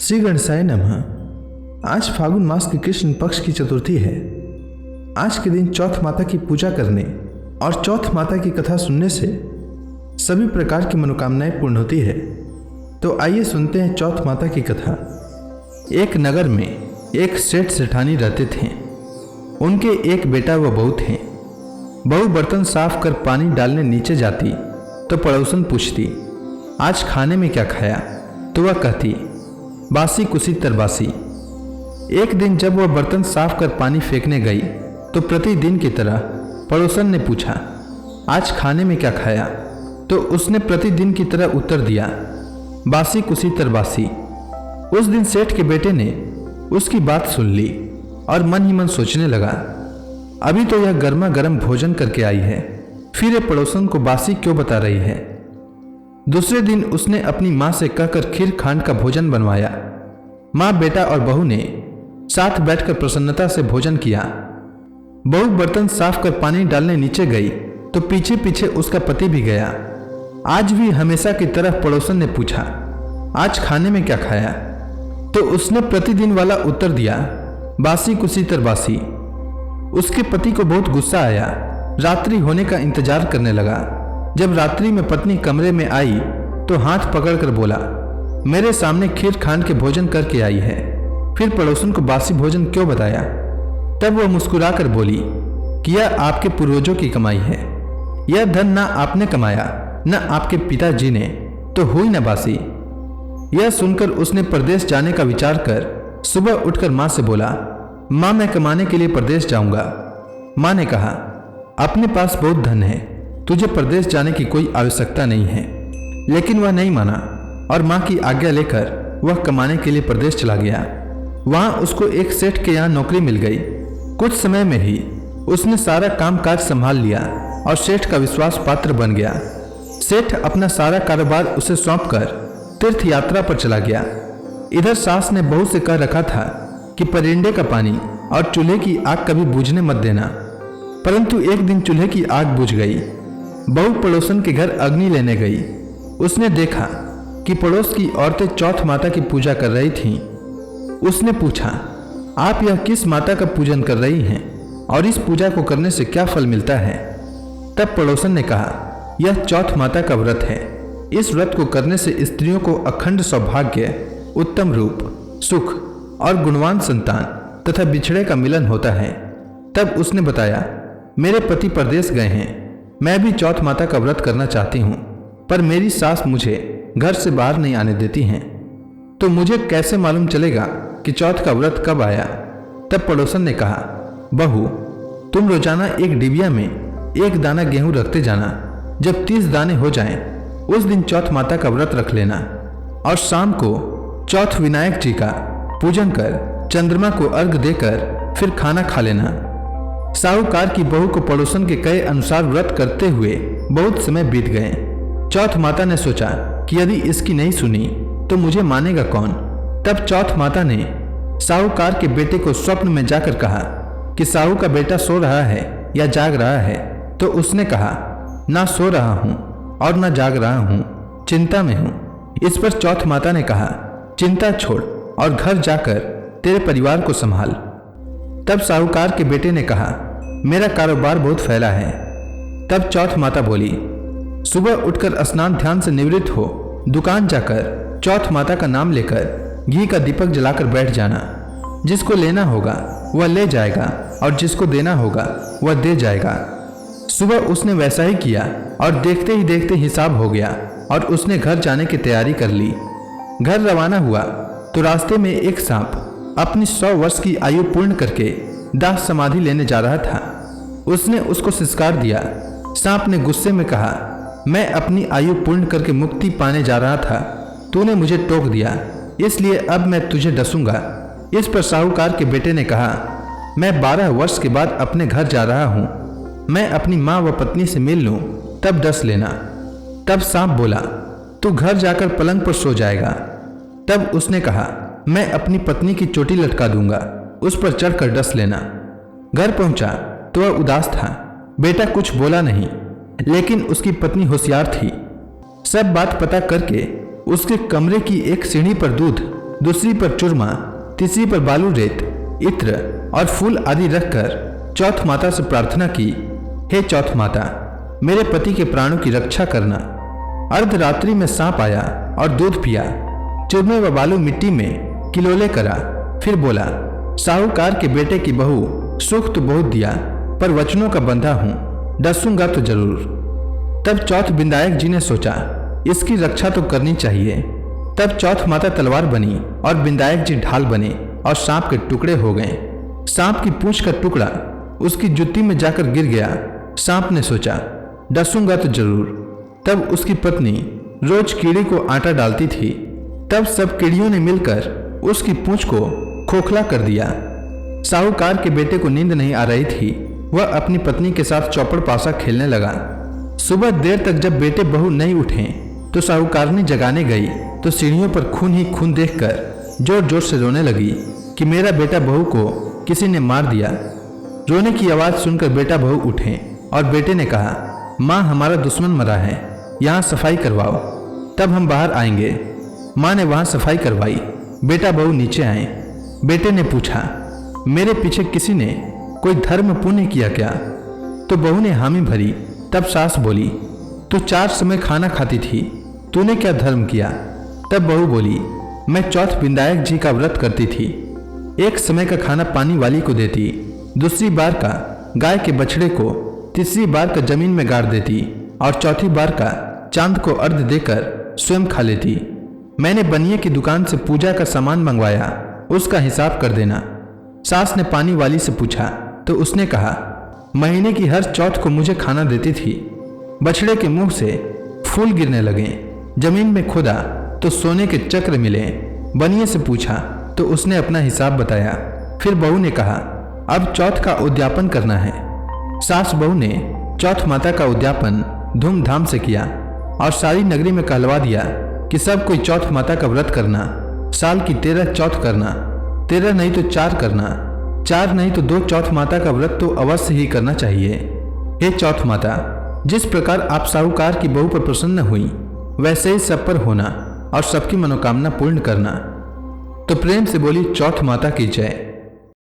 श्री गणेशाय नमः। आज फागुन मास के कृष्ण पक्ष की चतुर्थी है। आज के दिन चौथ माता की पूजा करने और चौथ माता की कथा सुनने से सभी प्रकार की मनोकामनाएं पूर्ण होती है। तो आइए सुनते हैं चौथ माता की कथा। एक नगर में एक सेठ सेठानी रहते थे। उनके एक बेटा व बहू थे। बहू बर्तन साफ कर पानी डालने नीचे जाती तो पड़ोसन पूछती, आज खाने में क्या खाया? तो वह कहती, बासी कुसी तरबासी। एक दिन जब वह बर्तन साफ कर पानी फेंकने गई तो प्रतिदिन की तरह पड़ोसन ने पूछा, आज खाने में क्या खाया? तो उसने प्रतिदिन की तरह उत्तर दिया, बासी कुसी तरबासी। उस दिन सेठ के बेटे ने उसकी बात सुन ली और मन ही मन सोचने लगा, अभी तो यह गर्मा गर्म भोजन करके आई है, फिर ये पड़ोसन को बासी क्यों बता रही है। दूसरे दिन उसने अपनी माँ से कहकर खीर खांड का भोजन बनवाया। माँ, बेटा और बहू ने साथ बैठकर प्रसन्नता से भोजन किया। बहू बर्तन साफ कर पानी डालने नीचे गई तो पीछे पीछे उसका पति भी गया। आज भी हमेशा की तरह पड़ोसन ने पूछा, आज खाने में क्या खाया? तो उसने प्रतिदिन वाला उत्तर दिया, बासी कुसी तरबासी। उसके पति को बहुत गुस्सा आया। रात्रि होने का इंतजार करने लगा। जब रात्रि में पत्नी कमरे में आई तो हाथ पकड़कर बोला, मेरे सामने खीर खांड के भोजन करके आई है, फिर पड़ोसन को बासी भोजन क्यों बताया? तब वह मुस्कुराकर बोली कि यह आपके पूर्वजों की कमाई है। यह धन ना आपने कमाया न आपके पिताजी ने, तो हुई न बासी। यह सुनकर उसने परदेश जाने का विचार कर सुबह उठकर माँ से बोला, माँ, मैं कमाने के लिए परदेश जाऊंगा। माँ ने कहा, अपने पास बहुत धन है, तुझे परदेश जाने की कोई आवश्यकता नहीं है। लेकिन वह नहीं माना और माँ की आज्ञा लेकर वह कमाने के लिए परदेश चला गया। वहाँ उसको एक सेठ के यहाँ नौकरी मिल गई। कुछ समय में ही उसने सारा कामकाज संभाल लिया और सेठ का विश्वास पात्र बन गया। सेठ अपना सारा कारोबार उसे सौंपकर तीर्थ यात्रा पर चला गया। इधर सास ने बहू से कह रखा था कि परिंदे का पानी और चूल्हे की आग कभी बुझने मत देना, परंतु एक दिन चूल्हे की आग बुझ गई। बहू पड़ोसन के घर अग्नि लेने गई। उसने देखा कि पड़ोस की औरतें चौथ माता की पूजा कर रही थीं। उसने पूछा, आप यह किस माता का पूजन कर रही हैं और इस पूजा को करने से क्या फल मिलता है? तब पड़ोसन ने कहा, यह चौथ माता का व्रत है। इस व्रत को करने से स्त्रियों को अखंड सौभाग्य, उत्तम रूप, सुख और गुणवान संतान तथा बिछड़े का मिलन होता है। तब उसने बताया, मेरे पति परदेश गए हैं, मैं भी चौथ माता का व्रत करना चाहती हूँ, पर मेरी सास मुझे घर से बाहर नहीं आने देती हैं, तो मुझे कैसे मालूम चलेगा कि चौथ का व्रत कब आया? तब पड़ोसन ने कहा, बहू, तुम रोजाना एक डिबिया में एक दाना गेहूं रखते जाना। जब 30 दाने हो जाएं, उस दिन चौथ माता का व्रत रख लेना और शाम को चौथ विनायक जी का पूजन कर चंद्रमा को अर्घ देकर फिर खाना खा लेना। साहूकार की बहू को पड़ोसन के कहे अनुसार व्रत करते हुए बहुत समय बीत गए। चौथ माता ने सोचा कि यदि इसकी नहीं सुनी तो मुझे मानेगा कौन। तब चौथ माता ने साहूकार के बेटे को स्वप्न में जाकर कहा कि साहू का बेटा सो रहा है या जाग रहा है। तो उसने कहा, ना सो रहा हूँ और ना जाग रहा हूँ, चिंता में हूँ। इस पर चौथ माता ने कहा, चिंता छोड़ और घर जाकर तेरे परिवार को संभाल। तब साहूकार के बेटे ने कहा, मेरा कारोबार बहुत फैला है। तब चौथ माता बोली, सुबह उठकर स्नान ध्यान से निवृत्त हो, दुकान जाकर चौथ माता का नाम लेकर घी का दीपक जलाकर बैठ जाना। जिसको लेना होगा वह ले जाएगा और जिसको देना होगा वह दे जाएगा। सुबह उसने वैसा ही किया और देखते ही देखते हिसाब हो गया और उसने घर जाने की तैयारी कर ली। घर रवाना हुआ तो रास्ते में एक सांप अपनी 100 वर्ष की आयु पूर्ण करके दाह समाधि लेने जा रहा था। उसने उसको सिसकार दिया। सांप ने गुस्से में कहा, मैं अपनी आयु पूर्ण करके मुक्ति पाने जा रहा था, तूने मुझे टोक दिया, इसलिए अब मैं तुझे डसूंगा। इस पर साहूकार के बेटे ने कहा, मैं 12 वर्ष के बाद अपने घर जा रहा हूँ, मैं अपनी माँ व पत्नी से मिल लूँ, तब डस लेना। तब सांप बोला, तू घर जाकर पलंग पर सो जाएगा। तब उसने कहा, मैं अपनी पत्नी की चोटी लटका दूंगा, उस पर चढ़कर डस लेना। घर पहुंचा तो वह उदास था। बेटा कुछ बोला नहीं, लेकिन उसकी पत्नी होशियार थी। सब बात पता करके उसके कमरे की एक सीढ़ी पर दूध दूसरी पर चूरमा, तीसरी पर बालू रेत, इत्र और फूल आदि रखकर चौथ माता से प्रार्थना की, हे चौथ माता, मेरे पति के प्राणों की रक्षा करना। अर्धरात्रि में सांप आया और दूध पिया, चूरमे व बालू मिट्टी में किलोले करा, फिर बोला, साहूकार के बेटे की बहू, सुख तो बहुत दिया पर वचनों का बंधा हूं, डसूंगा तो जरूर। तब चौथ बिंदायक जी ने सोचा, इसकी रक्षा तो करनी चाहिए। तब चौथ माता तलवार बनी और बिंदायक जी ढाल बने और सांप के टुकड़े हो गए। सांप की पूंछ का टुकड़ा उसकी जुत्ती में जाकर गिर गया। सांप ने सोचा, डसूंगा तो जरूर। तब उसकी पत्नी रोज कीड़ी को आटा डालती थी। तब सब कीड़ियों ने मिलकर उसकी पूंछ को खोखला कर दिया। साहूकार के बेटे को नींद नहीं आ रही थी। वह अपनी पत्नी के साथ चौपड़ पासा खेलने लगा। सुबह देर तक जब बेटे बहू नहीं उठे तो साहूकारनी जगाने गई तो सीढ़ियों पर खून ही खून देखकर जोर जोर से रोने लगी कि मेरा बेटा बहू को किसी ने मार दिया। रोने की आवाज़ सुनकर बेटा बहू उठे और बेटे ने कहा, माँ, हमारा दुश्मन मरा है, यहाँ सफाई करवाओ, तब हम बाहर आएंगे। माँ ने वहाँ सफाई करवाई। बेटा बहू नीचे आए। बेटे ने पूछा, मेरे पीछे किसी ने कोई धर्म पुण्य किया क्या? तो बहू ने हामी भरी। तब सास बोली, तू 4 समय खाना खाती थी, तूने क्या धर्म किया? तब बहू बोली, मैं चौथ बिंदायक जी का व्रत करती थी। एक समय का खाना पानी वाली को देती, दूसरी बार का गाय के बछड़े को, तीसरी बार का जमीन में गाड़ देती और चौथी बार का चांद को अर्घ देकर स्वयं खा लेती। मैंने बनिए की दुकान से पूजा का सामान मंगवाया, उसका हिसाब कर देना। सास ने पानी वाली से पूछा तो उसने कहा, महीने की हर चौथ को मुझे खाना देती थी। बछड़े के मुंह से फूल गिरने लगे। जमीन में खोदा तो सोने के चक्र मिले। बनिए से पूछा तो उसने अपना हिसाब बताया। फिर बहू ने कहा, अब चौथ का उद्यापन करना है। सास बहू ने चौथ माता का उद्यापन धूमधाम से किया और सारी नगरी में कहलवा दिया कि सब कोई चौथ माता का व्रत करना। साल की 13 चौथ करना, 13 नहीं तो 4 करना, 4 नहीं तो 2 चौथ माता का व्रत तो अवश्य ही करना चाहिए। हे चौथ माता, जिस प्रकार आप साहूकार की बहू पर प्रसन्न हुई, वैसे ही सब पर होना और सबकी मनोकामना पूर्ण करना। तो प्रेम से बोली चौथ माता की जय।